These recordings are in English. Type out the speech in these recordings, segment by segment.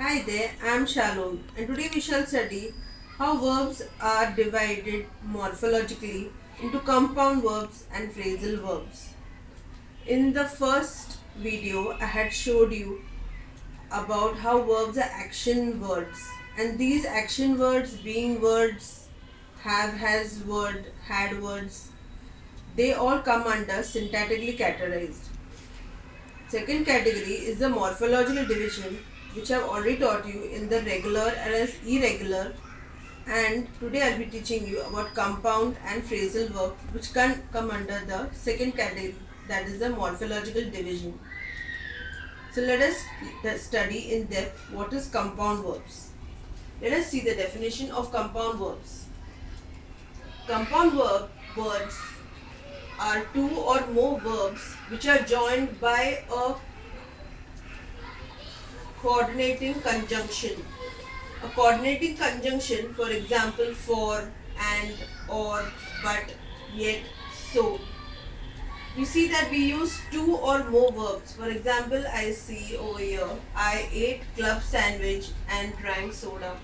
Hi there, I am Shalom, and today we shall study how verbs are divided morphologically into compound verbs and phrasal verbs. In the first video, I had showed you about how verbs are action words, and these action words being words have, has word, had words, they all come under syntactically categorized. Second category is the morphological division, which I have already taught you in the regular and as irregular, and today I will be teaching you about compound and phrasal verbs, which can come under the second category, that is the morphological division. So let us study in depth what is compound verbs. Let us see the definition of compound verbs. Compound words are two or more verbs which are joined by a coordinating conjunction. A coordinating conjunction, for example, for, and, or, but, yet, so. We see that we use two or more verbs. For example, I see over here, I ate club sandwich and drank soda.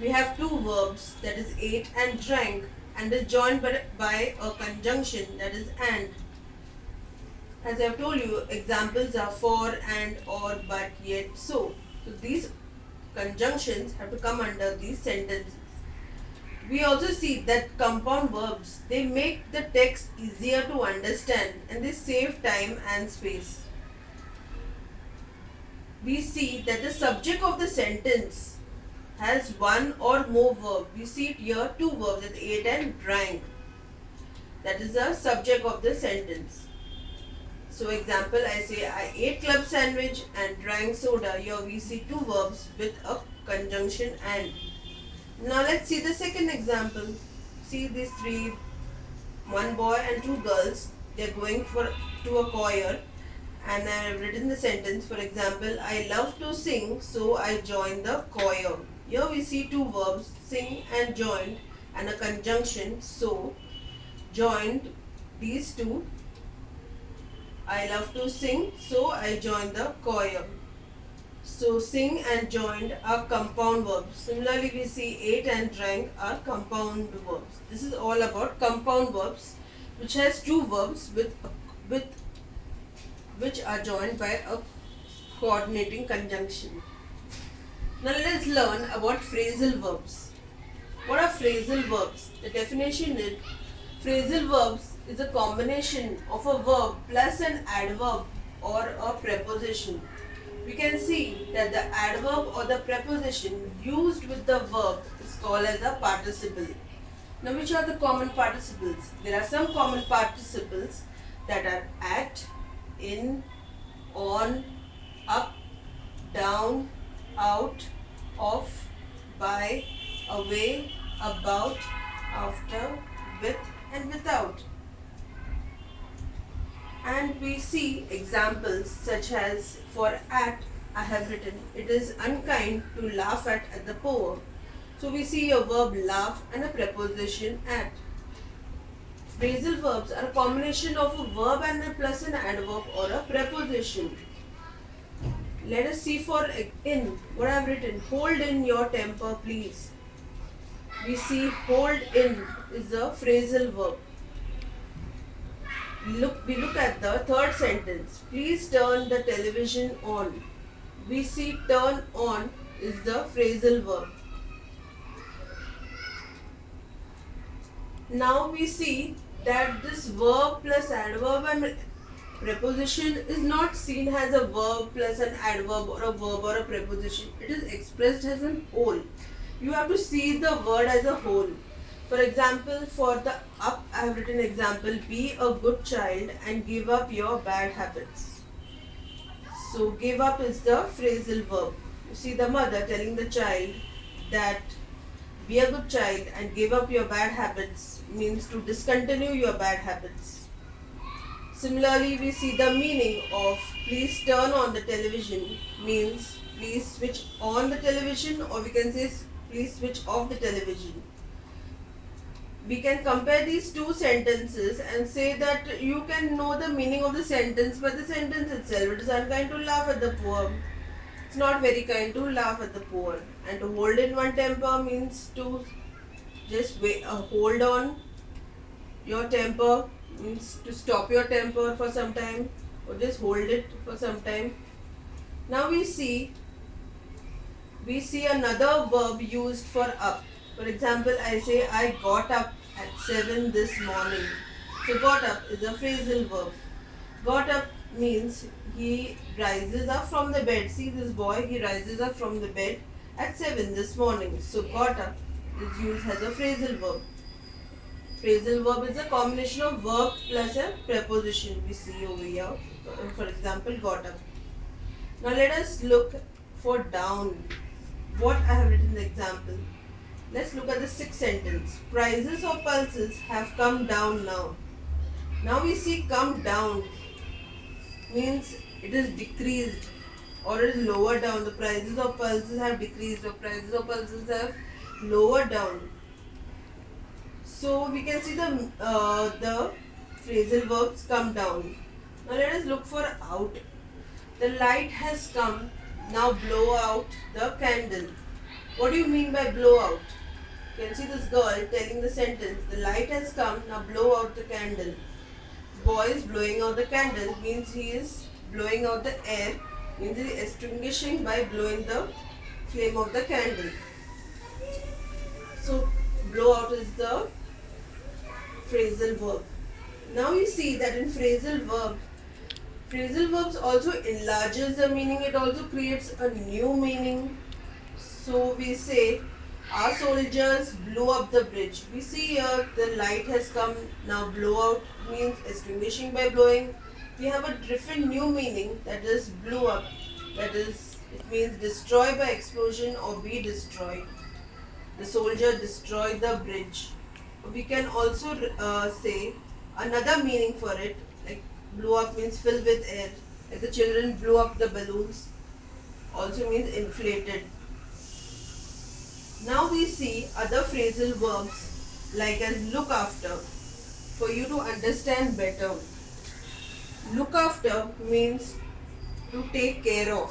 We have two verbs, that is ate and drank, and is joined by a conjunction, that is and. As I have told you, examples are for, and, or, but, yet, so. So these conjunctions have to come under these sentences. We also see that compound verbs, they make the text easier to understand and they save time and space. We see that the subject of the sentence has one or more verb. We see it here, two verbs, that ate and drank. That is the subject of the sentence. So example, I say I ate club sandwich and drank soda. Here we see two verbs with a conjunction and. Now let's see the second example. See these three, one boy and two girls. They are going to a choir, and I have written the sentence. For example, I love to sing, so I join the choir. Here we see two verbs, sing and joined, and a conjunction, so. Joined these two. I love to sing, so I join the choir. So sing and joined are compound verbs. Similarly, we see ate and drank are compound verbs. This is all about compound verbs, which has two verbs with which are joined by a coordinating conjunction. Now let us learn about phrasal verbs. What are phrasal verbs? The definition is phrasal verbs is a combination of a verb plus an adverb or a preposition. We can see that the adverb or the preposition used with the verb is called as a participle. Now, which are the common participles? There are some common participles that are at, in, on, up, down, out, off, by, away, about, after, with and without. And we see examples such as for at, I have written, it is unkind to laugh at the poor. So we see a verb laugh and a preposition at. Phrasal verbs are a combination of a verb and a plus an adverb or a preposition. Let us see for in, what I have written, hold in your temper please. We see hold in is a phrasal verb. We look at the third sentence. Please turn the television on. We see turn on is the phrasal verb. Now we see that this verb plus adverb and preposition is not seen as a verb plus an adverb or a verb or a preposition. It is expressed as a whole. You have to see the word as a whole. For example, for the up, I have written example, be a good child and give up your bad habits. So, give up is the phrasal verb. You see the mother telling the child that be a good child and give up your bad habits means to discontinue your bad habits. Similarly, we see the meaning of please turn on the television means please switch on the television, or we can say please switch off the television. We can compare these two sentences and say that you can know the meaning of the sentence by the sentence itself. It is unkind to laugh at the poor. It's not very kind to laugh at the poor. And to hold in one temper means to just wait, hold on your temper, means to stop your temper for some time or just hold it for some time. Now we see another verb used for up. For example, I say I got up at 7 this morning. So got up is a phrasal verb. Got up means he rises up from the bed. See this boy, he rises up from the bed at 7 this morning. So got up is used as a phrasal verb. Phrasal verb is a combination of verb plus a preposition we see over here. For example, got up. Now let us look for down. What I have written in the example. Let's look at the sixth sentence. Prices of pulses have come down now. Now we see come down means it is decreased or it is lower down. The prices of pulses have decreased or prices of pulses have lower down. So we can see the phrasal verbs come down. Now let us look for out. The light has come. Now blow out the candle. What do you mean by blow out? You can see this girl telling the sentence. The light has come. Now blow out the candle. Boy is blowing out the candle means he is blowing out the air. Means he is extinguishing by blowing the flame of the candle. So blow out is the phrasal verb. Now you see that in phrasal verbs also enlarges the meaning. It also creates a new meaning. So we say our soldiers blew up the bridge. We see here the light has come. Now blow out means extinguishing by blowing. We have a different new meaning, that is blew up. That is, it means destroy by explosion or be destroyed. The soldier destroyed the bridge. We can also say another meaning for it, like blew up means filled with air. Like the children blew up the balloons, also means inflated. Now we see other phrasal verbs like as look after. For you to understand better, look after means to take care of.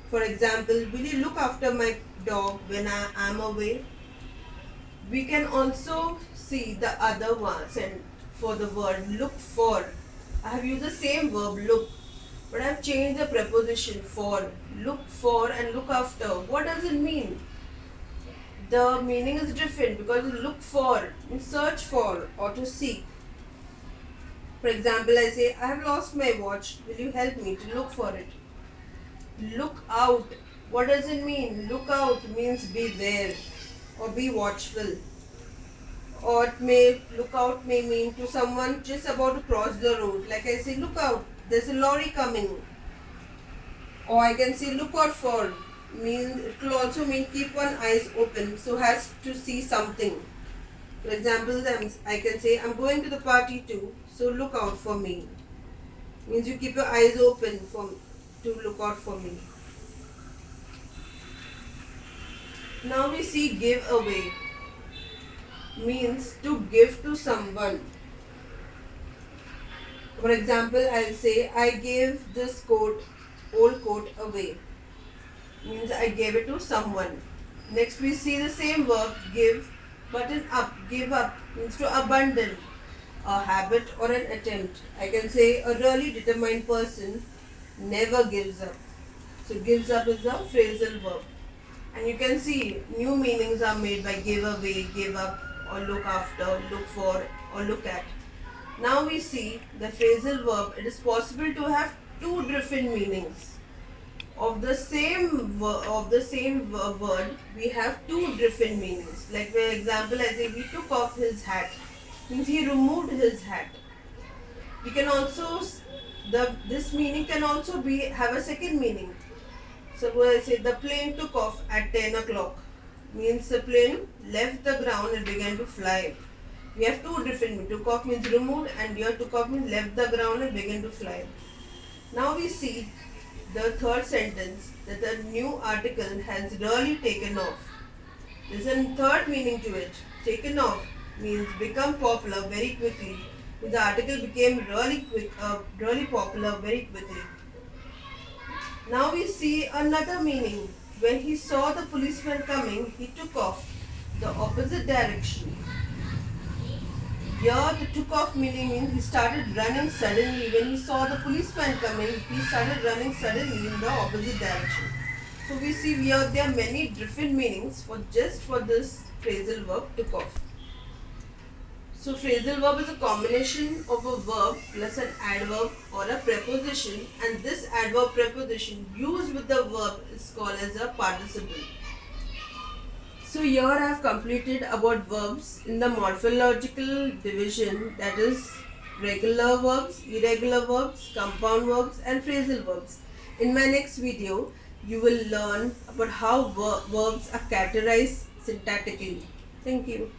For example, will you look after my dog when I am away? We can also see the other ones, and for the word look for, I have used the same verb look, but I have changed the preposition for. Look for and look after. What does it mean? The meaning is different because look for means search for or to seek. For example, I say I have lost my watch. Will you help me to look for it? Look out. What does it mean? Look out means beware or be watchful. Or look out may mean to someone just about to cross the road. Like I say, look out, there's a lorry coming. Or I can say look out for, means it will also mean keep one eyes open, so has to see something. For example, I can say I'm going to the party too, so look out for me. Means you keep your eyes open to look out for me. Now we see give away. Means to give to someone. For example, I'll say I gave this old coat away. Means I gave it to someone. Next we see the same verb give, but in up. Give up means to abandon a habit or an attempt. I can say a really determined person never gives up. So gives up is a phrasal verb. And you can see new meanings are made by give away, give up, or look after, look for, or look at. Now we see the phrasal verb. It is possible to have two different meanings. Of the same word, we have two different meanings. Like for example, I say he took off his hat. Means he removed his hat. We can also this meaning can also have a second meaning. So I say the plane took off at 10 o'clock. Means the plane left the ground and began to fly. We have two different meanings. Took off means removed, and here took off means left the ground and began to fly. Now we see the third sentence, that the new article has really taken off. There is a third meaning to it. Taken off means become popular very quickly. The article became really popular very quickly. Now we see another meaning. When he saw the policeman coming, he took off the opposite direction. Here the took off meaning means he started running suddenly. When he saw the policeman coming, he started running suddenly in the opposite direction. So we see here there are many different meanings for this phrasal verb took off. So phrasal verb is a combination of a verb plus an adverb or a preposition, and this adverb preposition used with the verb is called as a participle. So here I have completed about verbs in the morphological division, that is regular verbs, irregular verbs, compound verbs and phrasal verbs. In my next video, you will learn about how verbs are categorized syntactically. Thank you.